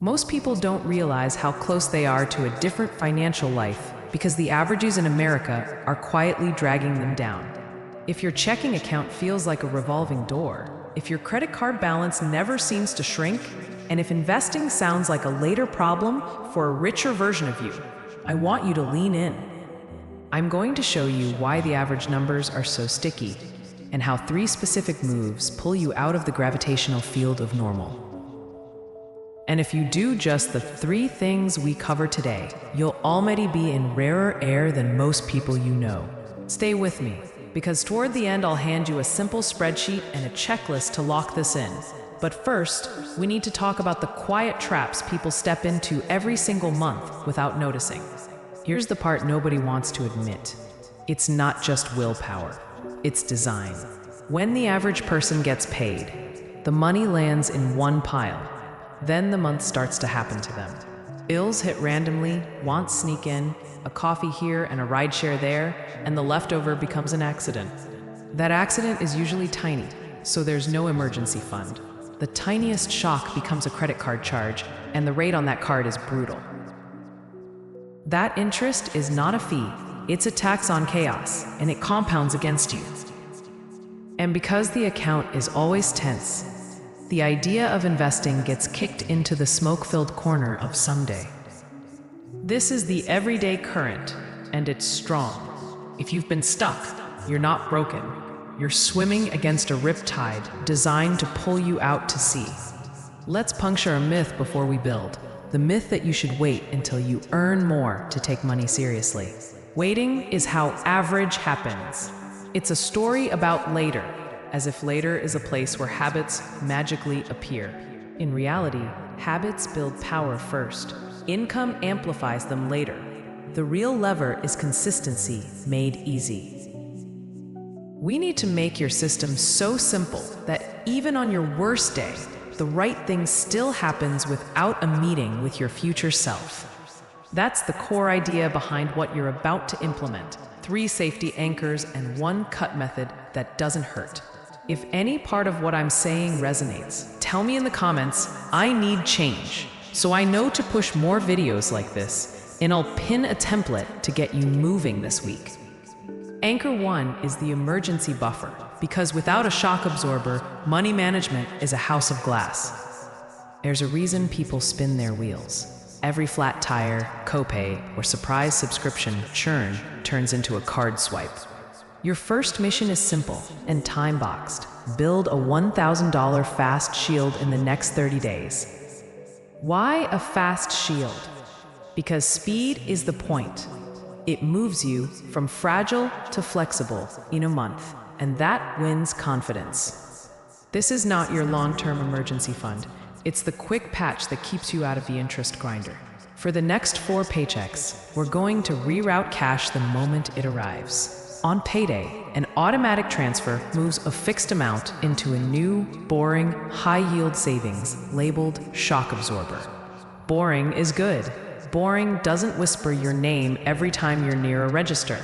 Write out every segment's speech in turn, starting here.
Most people don't realize how close they are to a different financial life because the averages in America are quietly dragging them down. If your checking account feels like a revolving door, if your credit card balance never seems to shrink, and if investing sounds like a later problem for a richer version of you, I want you to lean in. I'm going to show you why the average numbers are so sticky and how 3 specific moves pull you out of the gravitational field of normal. And if you do just the 3 things we cover today, you'll already be in rarer air than most people you know. Stay with me, because toward the end I'll hand you a simple spreadsheet and a checklist to lock this in. But first, we need to talk about the quiet traps people step into every single month without noticing. Here's the part nobody wants to admit. It's not just willpower, it's design. When the average person gets paid, the money lands in one pile. Then the month starts to happen to them. Bills hit randomly, wants sneak in, a coffee here and a rideshare there, and the leftover becomes an accident. That accident is usually tiny, so there's no emergency fund. The tiniest shock becomes a credit card charge, and the rate on that card is brutal. That interest is not a fee, it's a tax on chaos, and it compounds against you. And because the account is always tense, the idea of investing gets kicked into the smoke-filled corner of someday. This is the everyday current, and it's strong. If you've been stuck, you're not broken. You're swimming against a riptide designed to pull you out to sea. Let's puncture a myth before we build. The myth that you should wait until you earn more to take money seriously. Waiting is how average happens. It's a story about later, as if later is a place where habits magically appear. In reality, habits build power first. Income amplifies them later. The real lever is consistency made easy. We need to make your system so simple that even on your worst day, the right thing still happens without a meeting with your future self. That's the core idea behind what you're about to implement. 3 safety anchors and 1 cut method that doesn't hurt. If any part of what I'm saying resonates, tell me in the comments, I need change, so I know to push more videos like this, and I'll pin a template to get you moving this week. Anchor 1 is the emergency buffer, because without a shock absorber, money management is a house of glass. There's a reason people spin their wheels. Every flat tire, copay, or surprise subscription churn turns into a card swipe. Your first mission is simple and time-boxed. Build a $1,000 fast shield in the next 30 days. Why a fast shield? Because speed is the point. It moves you from fragile to flexible in a month, and that wins confidence. This is not your long-term emergency fund. It's the quick patch that keeps you out of the interest grinder. For the next 4 paychecks, we're going to reroute cash the moment it arrives. On payday, an automatic transfer moves a fixed amount into a new, boring, high-yield savings labeled shock absorber. Boring is good. Boring doesn't whisper your name every time you're near a register.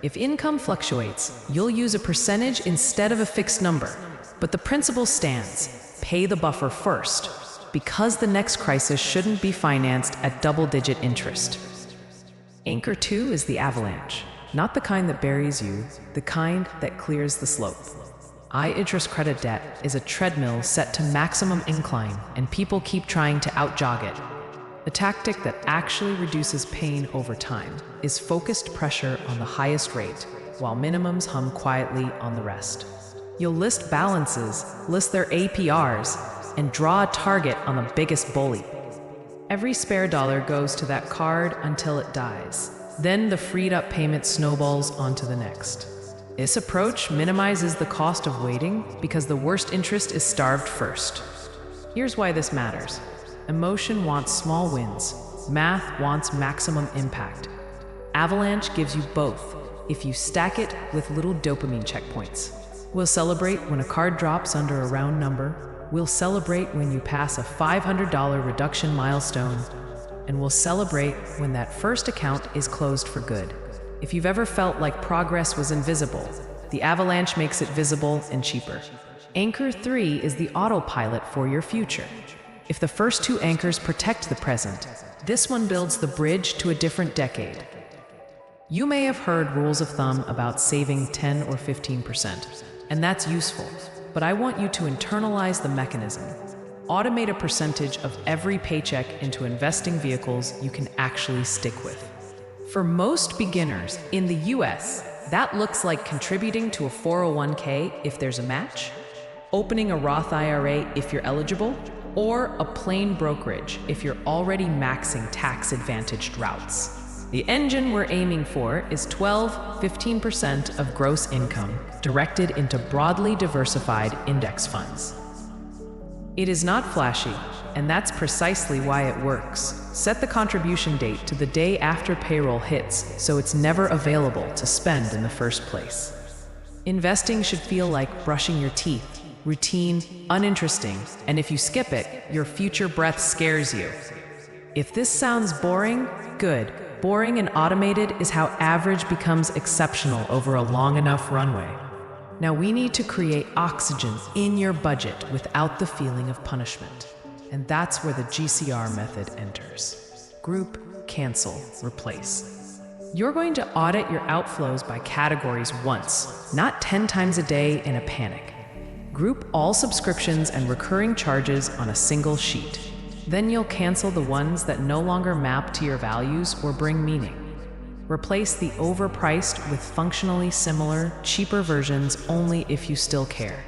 If income fluctuates, you'll use a percentage instead of a fixed number. But the principle stands. Pay the buffer first, because the next crisis shouldn't be financed at double-digit interest. Anchor 2 is the avalanche. Not the kind that buries you, the kind that clears the slope. High-interest credit debt is a treadmill set to maximum incline, and people keep trying to out-jog it. The tactic that actually reduces pain over time is focused pressure on the highest rate, while minimums hum quietly on the rest. You'll list balances, list their APRs, and draw a target on the biggest bully. Every spare dollar goes to that card until it dies. Then the freed-up payment snowballs onto the next. This approach minimizes the cost of waiting because the worst interest is starved first. Here's why this matters. Emotion wants small wins. Math wants maximum impact. Avalanche gives you both if you stack it with little dopamine checkpoints. We'll celebrate when a card drops under a round number. We'll celebrate when you pass a $500 reduction milestone. And we'll celebrate when that first account is closed for good. If you've ever felt like progress was invisible, the avalanche makes it visible and cheaper. Anchor 3 is the autopilot for your future. If the first two anchors protect the present, this one builds the bridge to a different decade. You may have heard rules of thumb about saving 10 or 15%, and that's useful, but I want you to internalize the mechanism. Automate a percentage of every paycheck into investing vehicles you can actually stick with. For most beginners in the US, that looks like contributing to a 401k if there's a match, opening a Roth IRA if you're eligible, or a plain brokerage if you're already maxing tax-advantaged routes. The engine we're aiming for is 12–15% of gross income directed into broadly diversified index funds. It is not flashy, and that's precisely why it works. Set the contribution date to the day after payroll hits, so it's never available to spend in the first place. Investing should feel like brushing your teeth, routine, uninteresting, and if you skip it, your future breath scares you. If this sounds boring, good. Boring and automated is how average becomes exceptional over a long enough runway. Now we need to create oxygen in your budget without the feeling of punishment. And that's where the G.C.R. method enters. Group, cancel, replace. You're going to audit your outflows by categories once, not 10 times a day in a panic. Group all subscriptions and recurring charges on a single sheet. Then you'll cancel the ones that no longer map to your values or bring meaning. Replace the overpriced with functionally similar, cheaper versions only if you still care.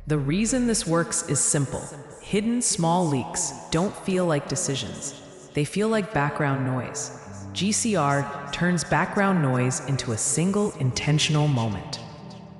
The reason this works is simple. Hidden small leaks don't feel like decisions. They feel like background noise. G.C.R. turns background noise into a single intentional moment.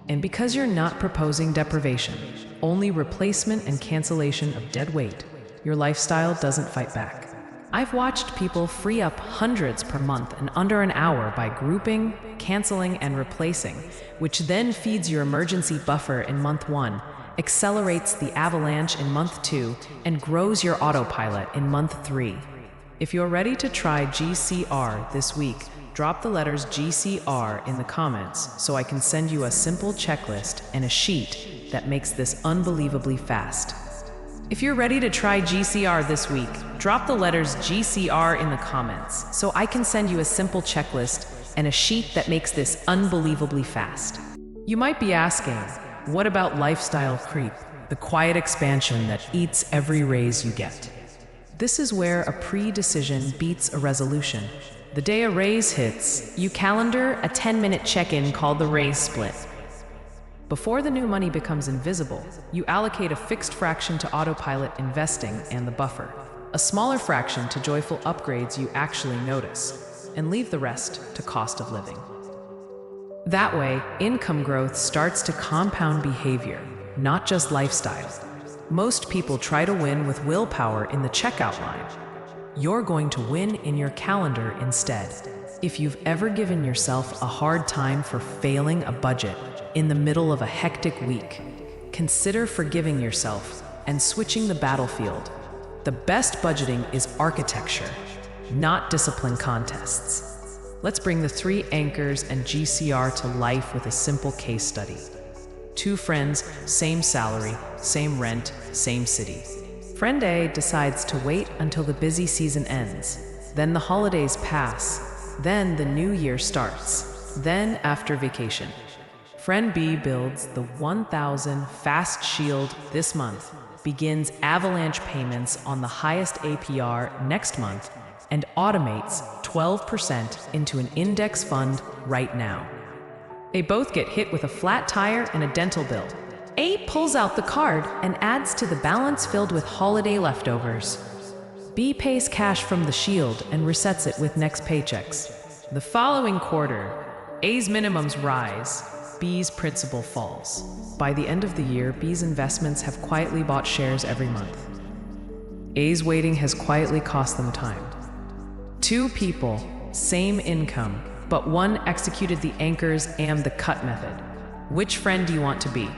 And because you're not proposing deprivation, only replacement and cancellation of dead weight, your lifestyle doesn't fight back. I've watched people free up hundreds per month in under an hour by grouping, canceling, and replacing, which then feeds your emergency buffer in month 1, accelerates the avalanche in month 2, and grows your autopilot in month 3. If you're ready to try G.C.R. this week, drop the letters G.C.R. in the comments so I can send you a simple checklist and a sheet that makes this unbelievably fast. If you're ready to try G.C.R. this week, drop the letters G.C.R. in the comments so I can send you a simple checklist and a sheet that makes this unbelievably fast. You might be asking, what about lifestyle creep, the quiet expansion that eats every raise you get? This is where a pre-decision beats a resolution. The day a raise hits, you calendar a 10-minute check-in called the raise split. Before the new money becomes invisible, you allocate a fixed fraction to autopilot investing and the buffer, a smaller fraction to joyful upgrades you actually notice, and leave the rest to cost of living. That way, income growth starts to compound behavior, not just lifestyle. Most people try to win with willpower in the checkout line. You're going to win in your calendar instead. If you've ever given yourself a hard time for failing a budget in the middle of a hectic week, consider forgiving yourself and switching the battlefield. The best budgeting is architecture, not discipline contests. Let's bring the 3 anchors and G.C.R. to life with a simple case study. 2 friends, same salary, same rent, same city. Friend A decides to wait until the busy season ends. Then the holidays pass. Then the new year starts. Then after vacation. Friend B builds the 1,000 Fast Shield this month, begins avalanche payments on the highest APR next month, and automates 12% into an index fund right now. They both get hit with a flat tire and a dental bill. A pulls out the card and adds to the balance filled with holiday leftovers. B pays cash from the Shield and resets it with next paychecks. The following quarter, A's minimums rise, B's principal falls. By the end of the year, B's investments have quietly bought shares every month. A's waiting has quietly cost them time. 2 people, same income, but one executed the anchors and the cut method. Which friend do you want to be?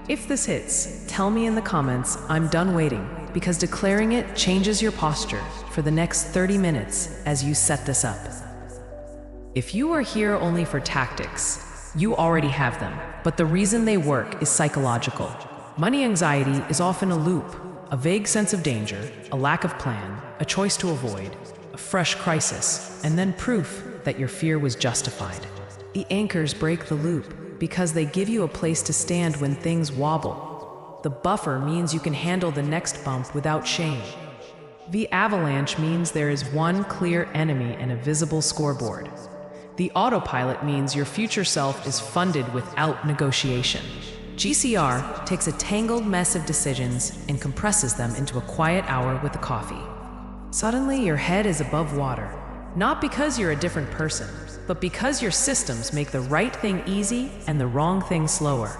If this hits, tell me in the comments. I'm done waiting, because declaring it changes your posture for the next 30 minutes as you set this up. If you are here only for tactics, you already have them, but the reason they work is psychological. Money anxiety is often a loop, a vague sense of danger, a lack of plan, a choice to avoid, a fresh crisis, and then proof that your fear was justified. The anchors break the loop because they give you a place to stand when things wobble. The buffer means you can handle the next bump without shame. The avalanche means there is one clear enemy and a visible scoreboard. The autopilot means your future self is funded without negotiation. G.C.R. takes a tangled mess of decisions and compresses them into a quiet hour with a coffee. Suddenly, your head is above water, not because you're a different person, but because your systems make the right thing easy and the wrong thing slower.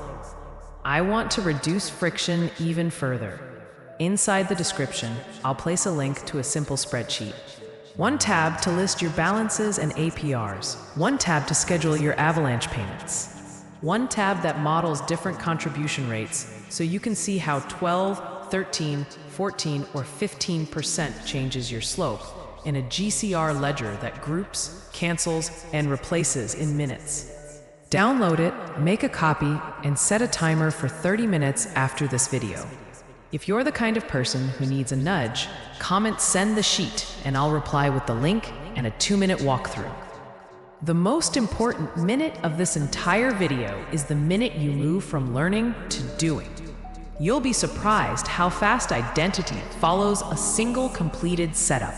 I want to reduce friction even further. Inside the description, I'll place a link to a simple spreadsheet. One tab to list your balances and APRs. One tab to schedule your avalanche payments. One tab that models different contribution rates so you can see how 12, 13, 14, or 15% changes your slope in a G.C.R. ledger that groups, cancels, and replaces in minutes. Download it, make a copy, and set a timer for 30 minutes after this video. If you're the kind of person who needs a nudge, comment "send the sheet" and I'll reply with the link and a 2-minute walkthrough. The most important minute of this entire video is the minute you move from learning to doing. You'll be surprised how fast identity follows a single completed setup.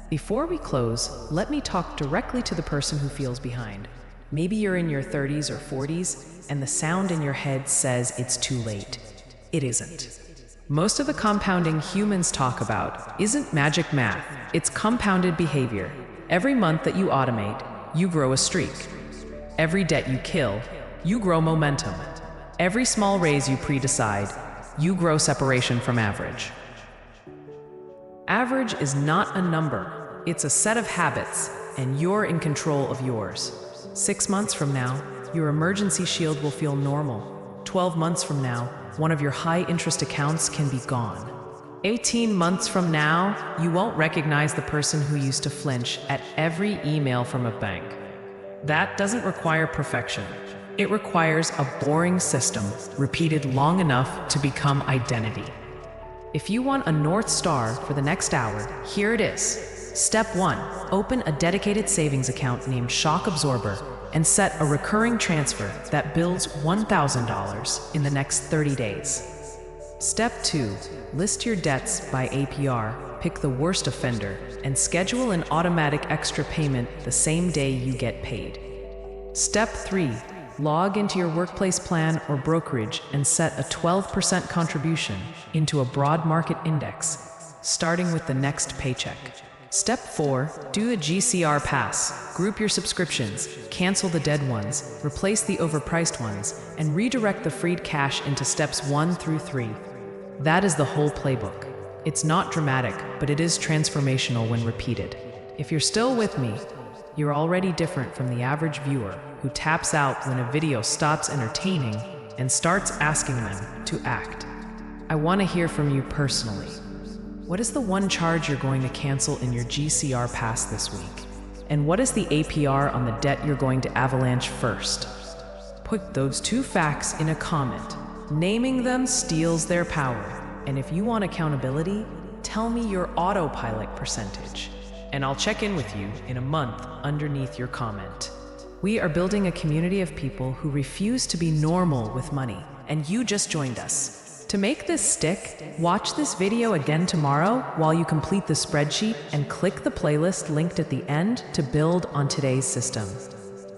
Before we close, let me talk directly to the person who feels behind. Maybe you're in your 30s or 40s, and the sound in your head says it's too late. It isn't. Most of the compounding humans talk about isn't magic math, it's compounded behavior. Every month that you automate, you grow a streak. Every debt you kill, you grow momentum. Every small raise you pre-decide, you grow separation from average. Average is not a number, it's a set of habits, and you're in control of yours. 6 months from now, your emergency shield will feel normal. 12 months from now, one of your high-interest accounts can be gone. 18 months from now, you won't recognize the person who used to flinch at every email from a bank. That doesn't require perfection. It requires a boring system repeated long enough to become identity. If you want a North Star for the next hour, here it is. Step 1. Open a dedicated savings account named Shock Absorber and set a recurring transfer that builds $1,000 in the next 30 days. Step 2. List your debts by APR, pick the worst offender, and schedule an automatic extra payment the same day you get paid. Step 3. Log into your workplace plan or brokerage and set a 12% contribution into a broad market index, starting with the next paycheck. Step 4. Do a G.C.R. pass. Group your subscriptions, cancel the dead ones, replace the overpriced ones, and redirect the freed cash into steps 1 through 3. That is the whole playbook. It's not dramatic, but it is transformational when repeated. If you're still with me, you're already different from the average viewer who taps out when a video stops entertaining and starts asking them to act. I want to hear from you personally. What is the one charge you're going to cancel in your G.C.R. pass this week? And what is the APR on the debt you're going to avalanche first? Put those 2 facts in a comment. Naming them steals their power. And if you want accountability, tell me your autopilot percentage. And I'll check in with you in a month underneath your comment. We are building a community of people who refuse to be normal with money, and you just joined us. To make this stick, watch this video again tomorrow while you complete the spreadsheet and click the playlist linked at the end to build on today's system.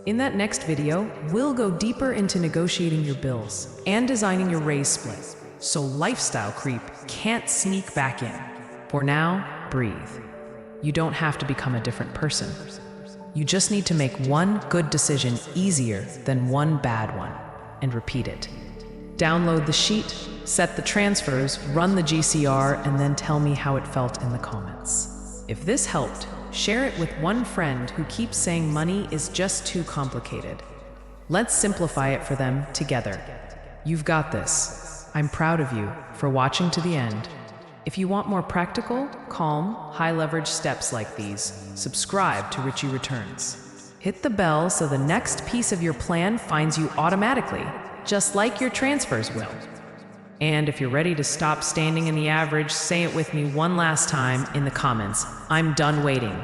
In that next video, we'll go deeper into negotiating your bills and designing your raise split, so lifestyle creep can't sneak back in. For now, breathe. You don't have to become a different person. You just need to make one good decision easier than one bad one, and repeat it. Download the sheet, set the transfers, run the G.C.R., and then tell me how it felt in the comments. If this helped, share it with one friend who keeps saying money is just too complicated. Let's simplify it for them together. You've got this. I'm proud of you for watching to the end. If you want more practical, calm, high-leverage steps like these, subscribe to Richie Returns. Hit the bell so the next piece of your plan finds you automatically, just like your transfers will. And if you're ready to stop standing in the average, say it with me one last time in the comments. I'm done waiting.